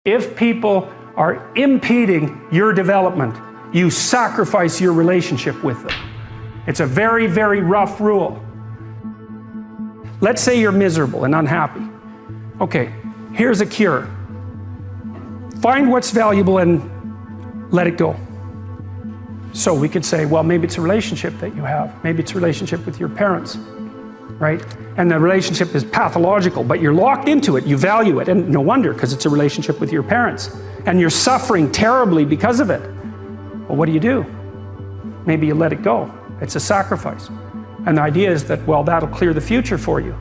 If people are impeding your development, you sacrifice your relationship with them. It's a very, very rough rule. Let's say you're miserable and unhappy. Okay, here's a cure. Find what's valuable and let it go. So we could say, well, maybe it's a relationship that you have. Maybe it's a relationship with your parents, right? And the relationship is pathological, but you're locked into it, you value it, and no wonder, because it's a relationship with your parents. And you're suffering terribly because of it. Well, what do? Maybe you let it go. It's a sacrifice. And the idea is that, well, that'll clear the future for you.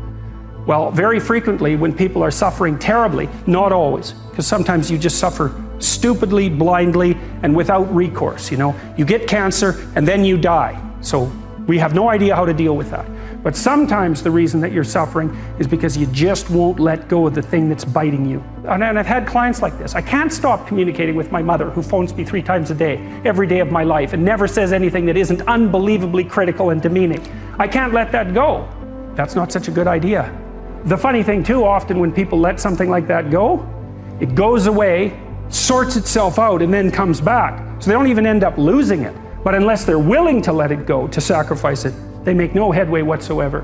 Well, very frequently when people are suffering terribly, not always, because sometimes you just suffer stupidly, blindly, and without recourse, you know. You get cancer and then you die. So we have no idea how to deal with that. But sometimes the reason that you're suffering is because you just won't let go of the thing that's biting you. And I've had clients like this. I can't stop communicating with my mother, who phones me 3 times a day, every day of my life, and never says anything that isn't unbelievably critical and demeaning. I can't let that go. That's not such a good idea. The funny thing too, often when people let something like that go, it goes away, sorts itself out, and then comes back. So they don't even end up losing it. But unless they're willing to let it go, to sacrifice it, they make no headway whatsoever.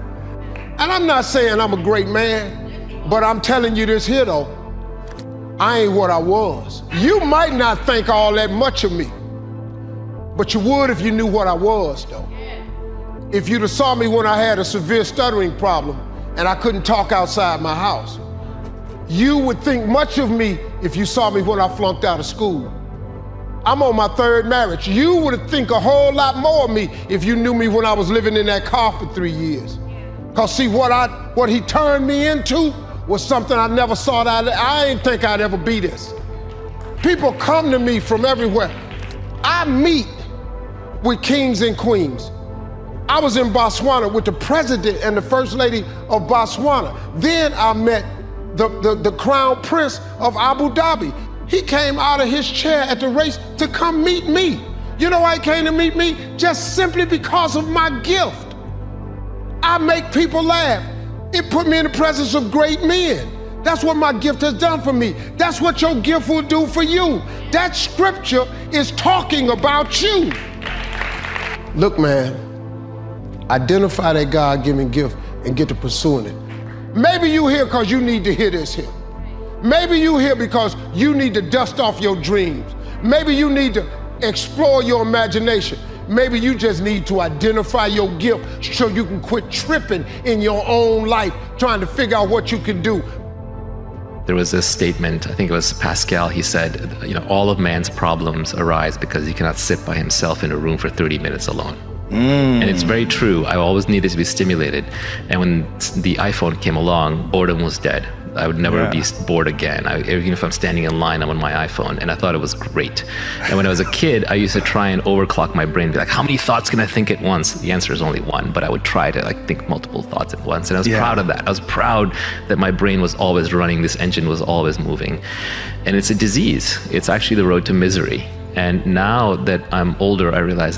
And I'm not saying I'm a great man, but I'm telling you this here though, I ain't what I was. You might not think all that much of me, but you would if you knew what I was though. If you'd have saw me when I had a severe stuttering problem and I couldn't talk outside my house, you would think much of me if you saw me when I flunked out of school. I'm on my 3rd marriage. You would think a whole lot more of me if you knew me when I was living in that car for 3 years. Cause see, what he turned me into was something I never saw that I didn't think I'd ever be this. People come to me from everywhere. I meet with kings and queens. I was in Botswana with the president and the first lady of Botswana. Then I met the crown prince of Abu Dhabi. He came out of his chair at the race to come meet me. You know why he came to meet me? Just simply because of my gift. I make people laugh. It put me in the presence of great men. That's what my gift has done for me. That's what your gift will do for you. That scripture is talking about you. Look, man, identify that God-given gift and get to pursuing it. Maybe you here because you need to hear this here. Maybe you here because you need to dust off your dreams. Maybe you need to explore your imagination. Maybe you just need to identify your gift so you can quit tripping in your own life, trying to figure out what you can do. There was this statement, I think it was Pascal, he said, you know, all of man's problems arise because he cannot sit by himself in a room for 30 minutes alone. And it's very true. I always needed to be stimulated. And when the iPhone came along, boredom was dead. I would never be bored again. Even if I'm standing in line, I'm on my iPhone, and I thought it was great. And when I was a kid, I used to try and overclock my brain, be like, how many thoughts can I think at once? The answer is only one, but I would try to think multiple thoughts at once. And I was proud of that. I was proud that my brain was always running, this engine was always moving. And it's a disease. It's actually the road to misery. And now that I'm older, I realize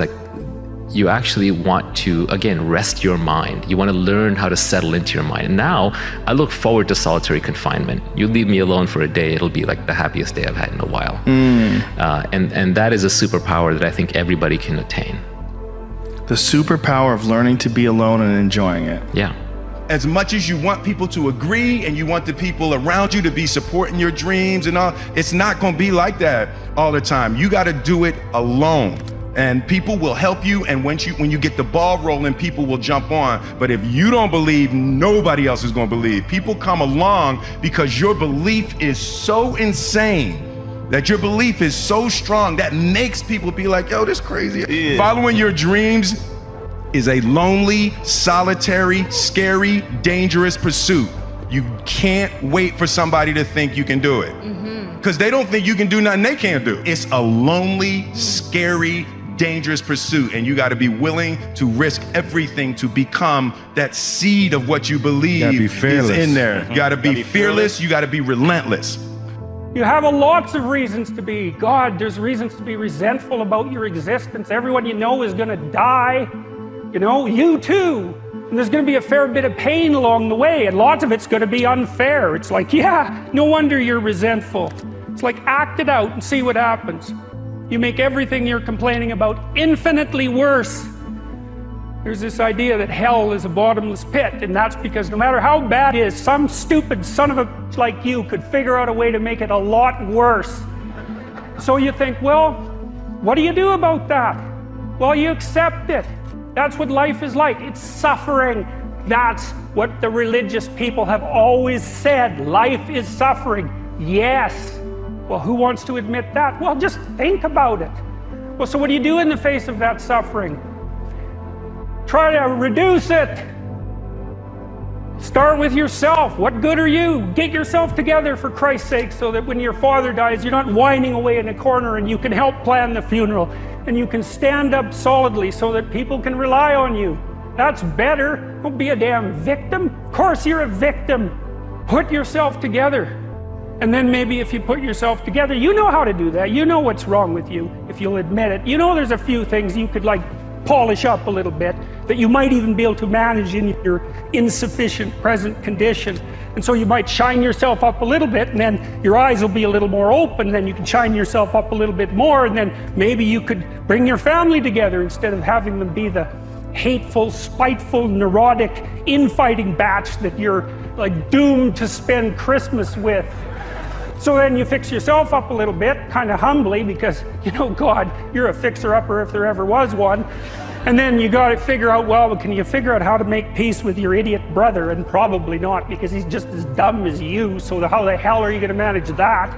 you actually want to, again, rest your mind. You want to learn how to settle into your mind. And now I look forward to solitary confinement. You leave me alone for a day, it'll be like the happiest day I've had in a while. And that is a superpower that I think everybody can attain. The superpower of learning to be alone and enjoying it. Yeah. As much as you want people to agree and you want the people around you to be supporting your dreams and all, it's not going to be like that all the time. You got to do it alone. And people will help you, and when you get the ball rolling, people will jump on. But if you don't believe, nobody else is going to believe. People come along because your belief is so insane, that your belief is so strong, that makes people be like, yo, this crazy. Yeah. Following your dreams is a lonely, solitary, scary, dangerous pursuit. You can't wait for somebody to think you can do it. Because they don't think you can do nothing they can't do. It's a lonely, scary, dangerous pursuit, and you got to be willing to risk everything to become that seed of what you believe is in there. You got to be fearless. You got to be relentless. You have lots of reasons to be. God, there's reasons to be resentful about your existence. Everyone you know is going to die. You know, you too. And there's going to be a fair bit of pain along the way, and lots of it's going to be unfair. It's like, yeah, no wonder you're resentful. It's like act it out and see what happens. You make everything you're complaining about infinitely worse. There's this idea that hell is a bottomless pit, and that's because no matter how bad it is, some stupid son of a bitch like you could figure out a way to make it a lot worse. So you think, well, what do you do about that? Well, you accept it. That's what life is like. It's suffering. That's what the religious people have always said. Life is suffering. Yes. Well, who wants to admit that? Well, just think about it. Well, so what do you do in the face of that suffering? Try to reduce it. Start with yourself. What good are you? Get yourself together, for Christ's sake, so that when your father dies, you're not whining away in a corner, and you can help plan the funeral, and you can stand up solidly so that people can rely on you. That's better. Don't be a damn victim. Of course you're a victim. Put yourself together. And then maybe if you put yourself together, you know how to do that. You know what's wrong with you, if you'll admit it. You know there's a few things you could like polish up a little bit, that you might even be able to manage in your insufficient present condition. And so you might shine yourself up a little bit, and then your eyes will be a little more open, then you can shine yourself up a little bit more, and then maybe you could bring your family together instead of having them be the hateful, spiteful, neurotic, infighting batch that you're like doomed to spend Christmas with. So then you fix yourself up a little bit, kind of humbly, because, you know, God, you're a fixer-upper if there ever was one. And then you got to figure out, well, can you figure out how to make peace with your idiot brother? And probably not, because he's just as dumb as you, so how the hell are you going to manage that?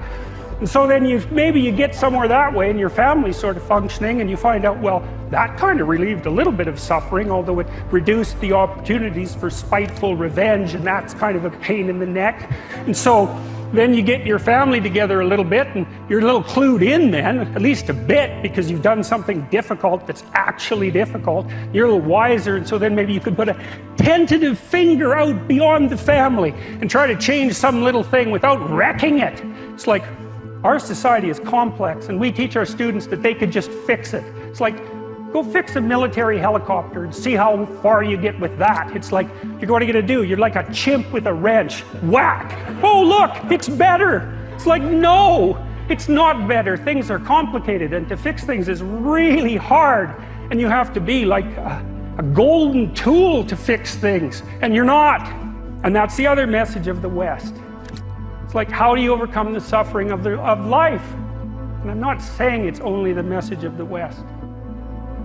And so then maybe you get somewhere that way, and your family's sort of functioning, and you find out, well, that kind of relieved a little bit of suffering, although it reduced the opportunities for spiteful revenge, and that's kind of a pain in the neck. And so then you get your family together a little bit, and you're a little clued in then, at least a bit, because you've done something difficult that's actually difficult. You're a little wiser, and so then maybe you could put a tentative finger out beyond the family and try to change some little thing without wrecking it. It's like, our society is complex, and we teach our students that they could just fix it. It's like, go fix a military helicopter and see how far you get with that. It's like, what are you gonna do? You're like a chimp with a wrench. Whack! Oh look, it's better! It's like, no, it's not better. Things are complicated, and to fix things is really hard. And you have to be like a golden tool to fix things, and you're not. And that's the other message of the West. It's like, how do you overcome the suffering of life? And I'm not saying it's only the message of the West.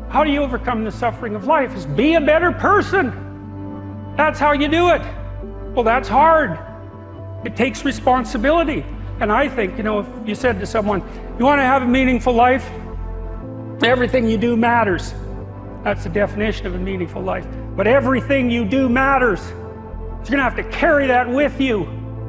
How do you overcome the suffering of life? Is be a better person. That's how you do it. Well, that's hard. It takes responsibility. And I think, you know, if you said to someone, you want to have a meaningful life? Everything you do matters. That's the definition of a meaningful life. But everything you do matters. So you're going to have to carry that with you.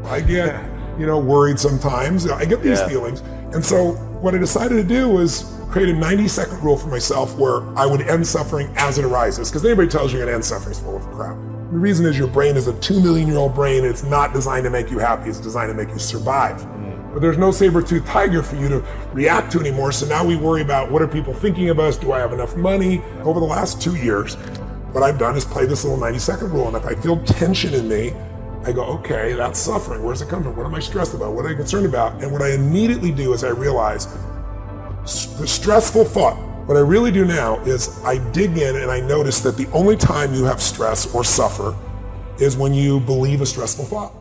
I get, worried sometimes. I get these feelings. And so what I decided to do was create a 90-second rule for myself where I would end suffering as it arises. Because anybody tells you you're going to end suffering is full of crap. The reason is your brain is a 2-million-year-old brain, and it's not designed to make you happy. It's designed to make you survive. But there's no saber-toothed tiger for you to react to anymore. So now we worry about, what are people thinking of us? Do I have enough money? Over the last 2 years, what I've done is play this little 90-second rule. And if I feel tension in me, I go, okay, that's suffering. Where's it come from? What am I stressed about? What am I concerned about? And what I immediately do is I realize the stressful thought. What I really do now is I dig in and I notice that the only time you have stress or suffer is when you believe a stressful thought.